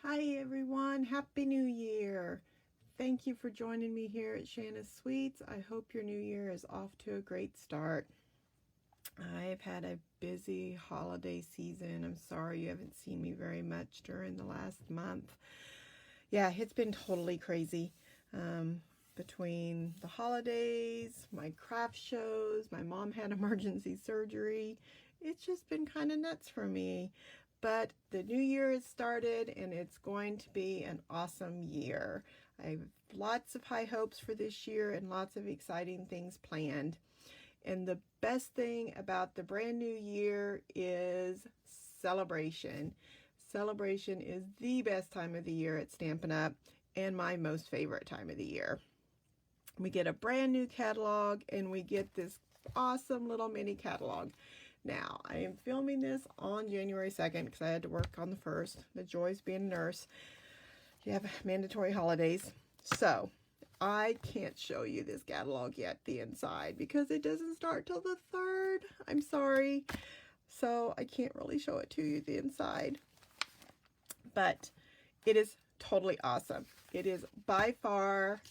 Hi everyone, Happy New Year. Thank you for joining me here at Shanna's Sweets. I hope your new year is off to a great start. I've had a busy holiday season. I'm sorry you haven't seen me very much during the last month. Yeah, it's been totally crazy. Between the holidays, my craft shows, my mom had emergency surgery. It's just been kind of nuts for me. But the new year has started and it's going to be an awesome year. I have lots of high hopes for this year and lots of exciting things planned. And the best thing about the brand new year is celebration. Celebration is the best time of the year at Stampin' Up! And my most favorite time of the year. We get a brand new catalog and we get this awesome little mini catalog. Now, I am filming this on January 2nd because I had to work on the 1st. The joys being a nurse. You have mandatory holidays. So, I can't show you this catalog yet, the inside, because it doesn't start till the 3rd. I'm sorry. So, I can't really show it to you, the inside. But it is totally awesome. It is by far,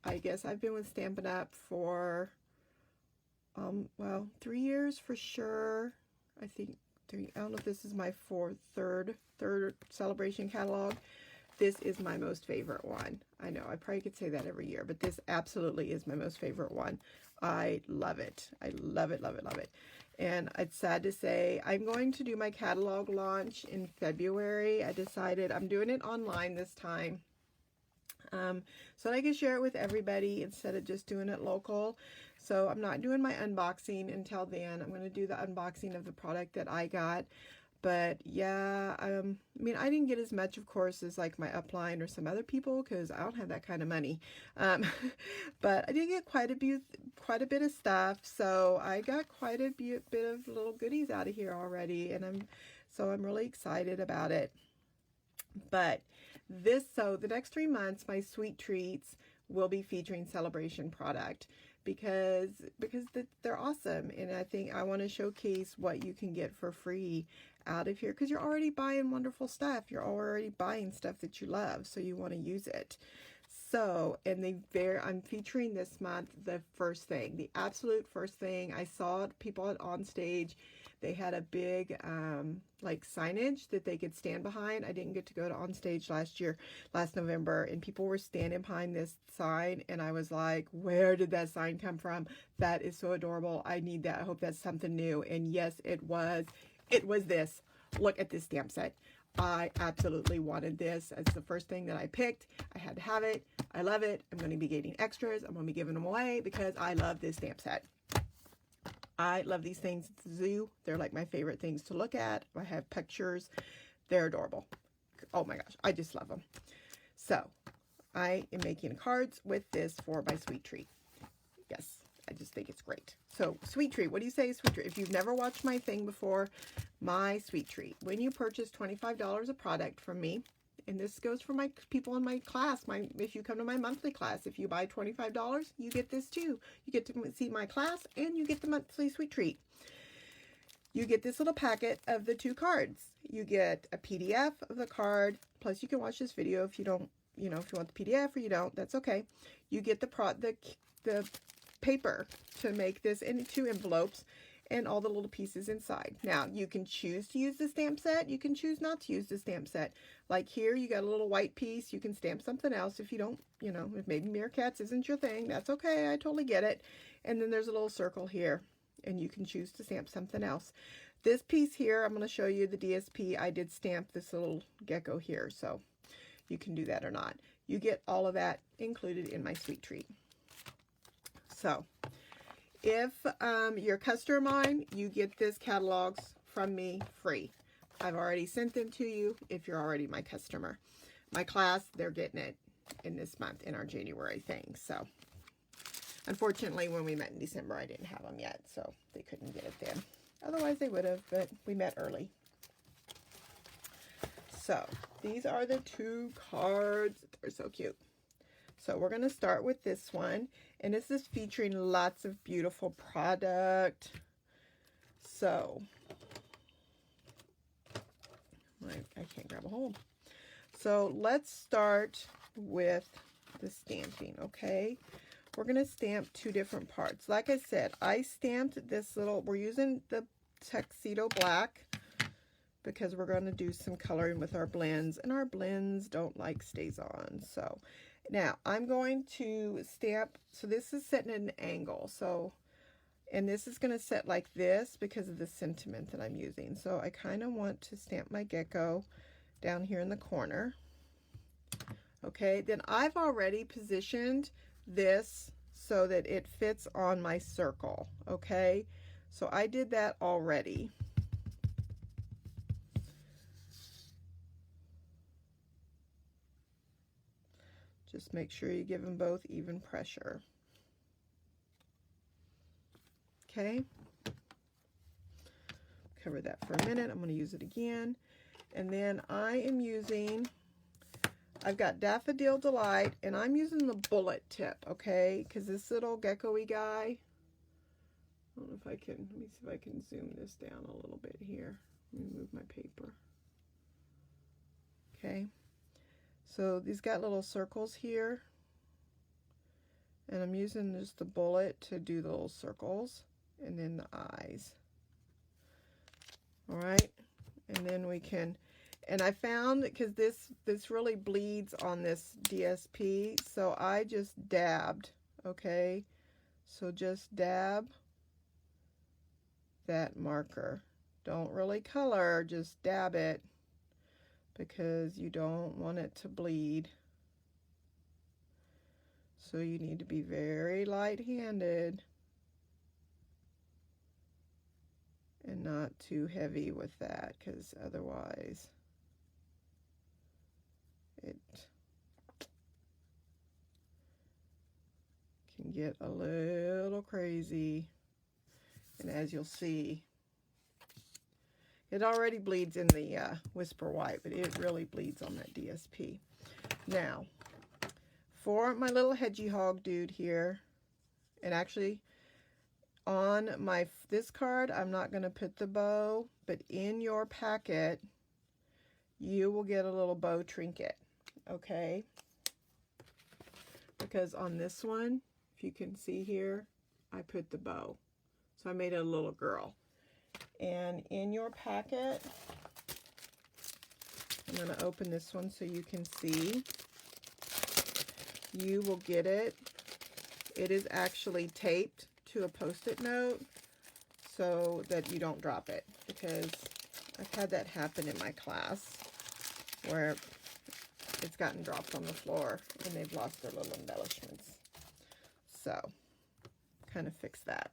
I guess I've been with Stampin' Up! For well, 3 years for sure. I think I don't know if this is my third celebration catalog. This is my most favorite one. I know I probably could say that every year, but this absolutely is my most favorite one. I love it. I love it, love it, love it. And it's sad to say I'm going to do my catalog launch in February. I decided I'm doing it online this time. So that I can share it with everybody instead of just doing it local. So I'm not doing my unboxing until then. I'm going to do the unboxing of the product that I got. But yeah, I mean, I didn't get as much, of course, as like my upline or some other people because I don't have that kind of money. But I did get quite a bit of stuff. So I got quite a bit of little goodies out of here already, and I'm really excited about it. But so the next 3 months, my sweet treats will be featuring celebration product because they're awesome. And I think I want to showcase what you can get for free out of here because you're already buying wonderful stuff. You're already buying stuff that you love, so you want to use it. So, and I'm featuring this month the first thing, the absolute first thing. I saw people on stage. They had a big like signage that they could stand behind. I didn't get to go to on stage last November, and people were standing behind this sign, and I was like, where did that sign come from? That is so adorable. I need that. I hope that's something new. And yes, it was. It was this. Look at this stamp set. I absolutely wanted this. It's the first thing that I picked. I had to have it. I love it. I'm going to be getting extras. I'm going to be giving them away because I love this stamp set. I love these things at the zoo. They're like my favorite things to look at. I have pictures. They're adorable. Oh my gosh, I just love them. So I am making cards with this for my sweet treat. Yes, I just think it's great. So sweet treat, what do you say sweet treat? If you've never watched my thing before, my sweet treat. When you purchase $25 of product from me, and this goes for my people in my class, if you come to my monthly class, if you buy $25, you get this too. You get to see my class and you get the monthly sweet treat. You get this little packet of the 2 cards. You get a PDF of the card, plus you can watch this video if you don't, if you want the PDF or you don't, that's okay. You get the paper to make this into 2 envelopes and all the little pieces inside. Now, you can choose to use the stamp set. You can choose not to use the stamp set. Like here, you got a little white piece. You can stamp something else if you don't, if maybe meerkats isn't your thing. That's okay. I totally get it. And then there's a little circle here, and you can choose to stamp something else. This piece here, I'm going to show you the DSP. I did stamp this little gecko here, so you can do that or not. You get all of that included in my sweet treat. So, if you're a customer of mine, you get this catalogs from me free. I've already sent them to you if you're already my customer. My class, they're getting it in this month in our January thing. So, unfortunately, when we met in December, I didn't have them yet, so they couldn't get it then. Otherwise, they would have, but we met early. So, these are the 2 cards. They're so cute. So we're going to start with this one, and this is featuring lots of beautiful product. So, I can't grab a hold. So let's start with the stamping, okay? We're going to stamp two different parts. Like I said, I stamped this little, we're using the tuxedo black because we're going to do some coloring with our blends, and our blends don't like StazOn. So now I'm going to stamp, so this is set at an angle, so, and this is going to set like this because of the sentiment that I'm using. So I kind of want to stamp my gecko down here in the corner. Okay, then I've already positioned this so that it fits on my circle. Okay, so I did that already. Just make sure you give them both even pressure. Okay, cover that for a minute. I'm going to use it again. And then I am using, I've got Daffodil Delight, and I'm using the bullet tip, okay? Because this little gecko-y guy, I don't know if I can, let me see if I can zoom this down a little bit here. Let me move my paper. Okay, so these got little circles here, and I'm using just the bullet to do the little circles, and then the eyes. All right, and then we can, and I found that because this really bleeds on this DSP, so I just dabbed, okay? So just dab that marker. Don't really color, just dab it, because you don't want it to bleed. So you need to be very light-handed and not too heavy with that, because otherwise it can get a little crazy. And as you'll see, it already bleeds in the Whisper White, but it really bleeds on that DSP. Now, for my little hedgehog dude here, and actually on my this card, I'm not going to put the bow, but in your packet, you will get a little bow trinket, okay? Because on this one, if you can see here, I put the bow. So I made it a little girl. And in your packet, I'm going to open this one so you can see. You will get it. It is actually taped to a Post-it note so that you don't drop it, because I've had that happen in my class where it's gotten dropped on the floor and they've lost their little embellishments. So, kind of fix that.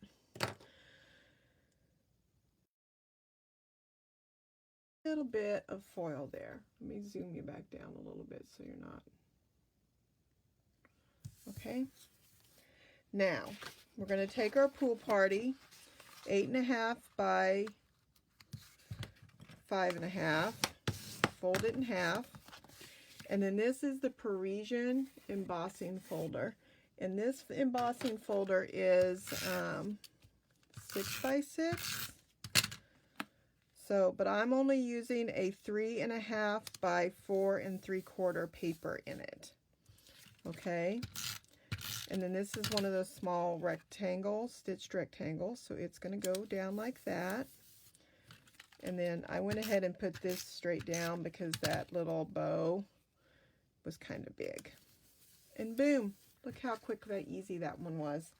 Little bit of foil there. Let me zoom you back down a little bit so you're not. Okay. Now, we're going to take our pool party, 8.5 by 5.5, fold it in half, and then this is the Parisian embossing folder. And this embossing folder is 6 by 6. So, but I'm only using a 3.5 by 4 3/4 paper in it. Okay. And then this is one of those small rectangles, stitched rectangles. So it's going to go down like that. And then I went ahead and put this straight down because that little bow was kind of big. And boom, look how quick that easy that one was.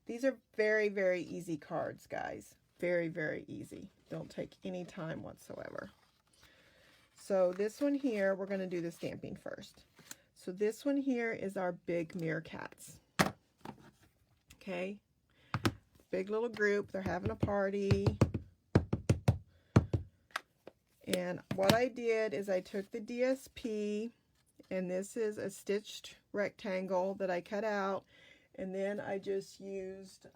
These are very, very easy cards, guys. Very, very easy. Don't take any time whatsoever. So this one here, we're going to do the stamping first. So this one here is our big meerkats. Okay. Big little group. They're having a party. And what I did is I took the DSP, and this is a stitched rectangle that I cut out, and then I just used,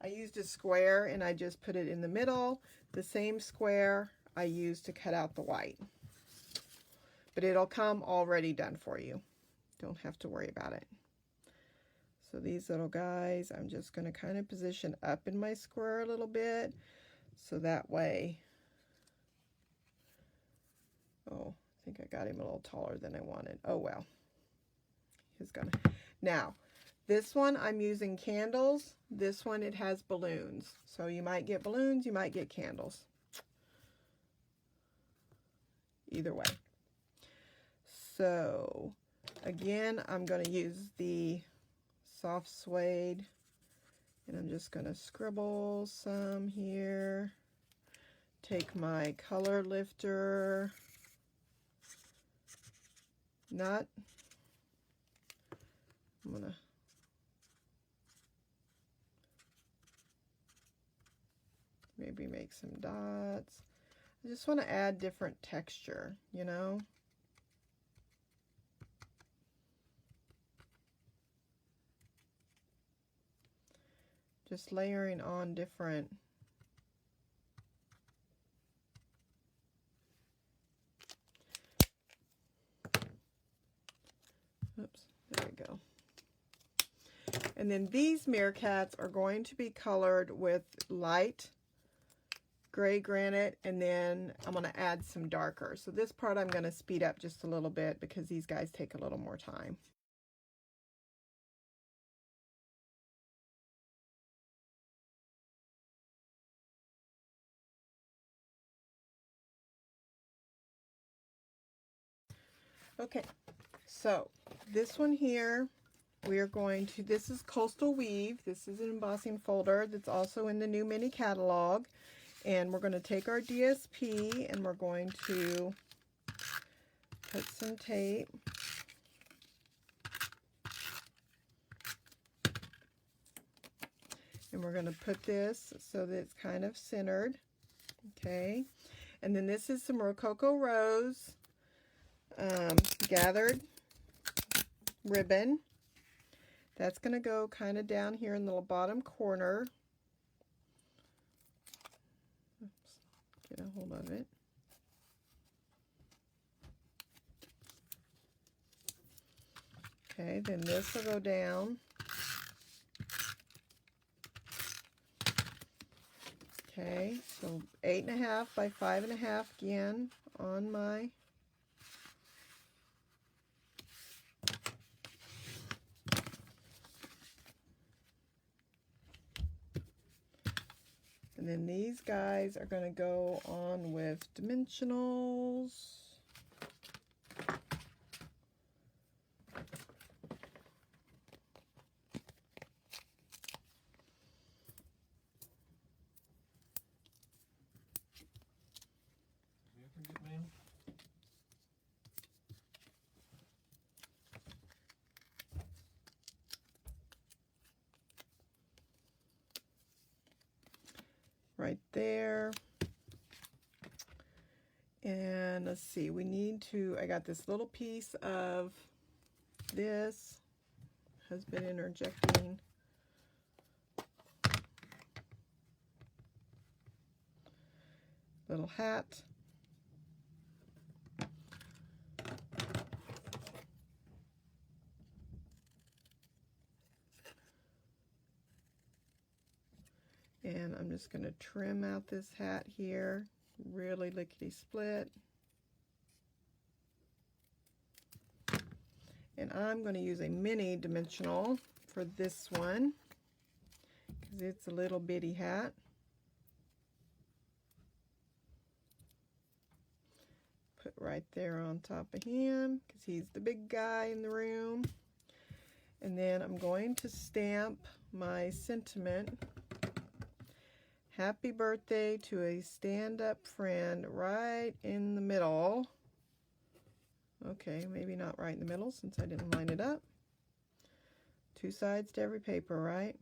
I used a square, and I just put it in the middle. The same square I used to cut out the white. But it'll come already done for you. Don't have to worry about it. So these little guys, I'm just going to kind of position up in my square a little bit, so that way think I got him a little taller than I wanted. Oh well. He's gonna. Now, this one I'm using candles. This one it has balloons. So you might get balloons, you might get candles. Either way. So again, I'm going to use the soft suede, and I'm just going to scribble some here. Take my color lifter, I'm going to maybe make some dots. I just want to add different texture, you know. Just layering on different oops, there we go. And then these meerkats are going to be colored with light gray granite, and then I'm going to add some darker. So this part I'm going to speed up just a little bit because these guys take a little more time. Okay, so this one here, we are going to, this is Coastal Weave. This is an embossing folder that's also in the new mini catalog. And we're going to take our DSP and we're going to put some tape. And we're going to put this so that it's kind of centered. Okay. And then this is some Rococo Rose gathered ribbon. That's going to go kind of down here in the bottom corner. Get a hold of it. Okay, then this will go down. Okay, so 8.5 by 5.5 again on my and then these guys are going to go on with dimensionals. Right there. And let's see, we need to, I got this little piece of this, has been interjecting. Little hat. And I'm just going to trim out this hat here, really lickety split. And I'm going to use a mini dimensional for this one because it's a little bitty hat. Put right there on top of him because he's the big guy in the room. And then I'm going to stamp my sentiment. Happy birthday to a stand-up friend right in the middle. Okay, maybe not right in the middle since I didn't line it up. 2 sides to every paper, right?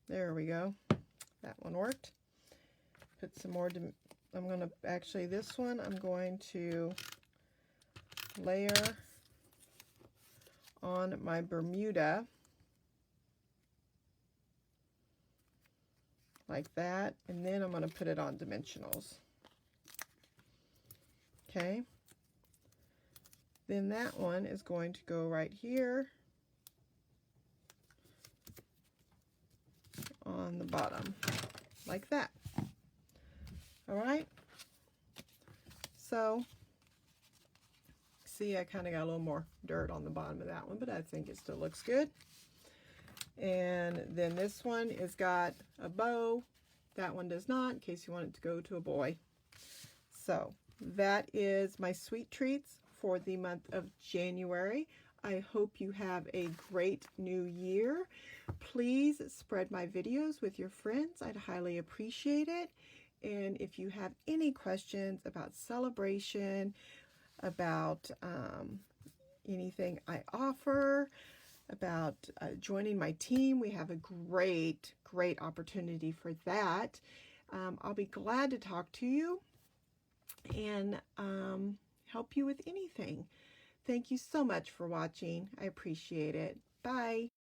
There we go. That one worked. Put some more, I'm going to, actually this one I'm going to layer on my Bermuda. Like that, and then I'm going to put it on dimensionals. Okay, then that one is going to go right here on the bottom, like that. All right. So, see, I kind of got a little more dirt on the bottom of that one, but I think it still looks good. And then this one has got a bow. That one does not, in case you want it to go to a boy. So that is my sweet treats for the month of January. I hope you have a great new year. Please spread my videos with your friends. I'd highly appreciate it. And if you have any questions about celebration, about anything I offer, about joining my team, we have a great opportunity for that. I'll be glad to talk to you and help you with anything. Thank you so much for watching. I appreciate it. Bye.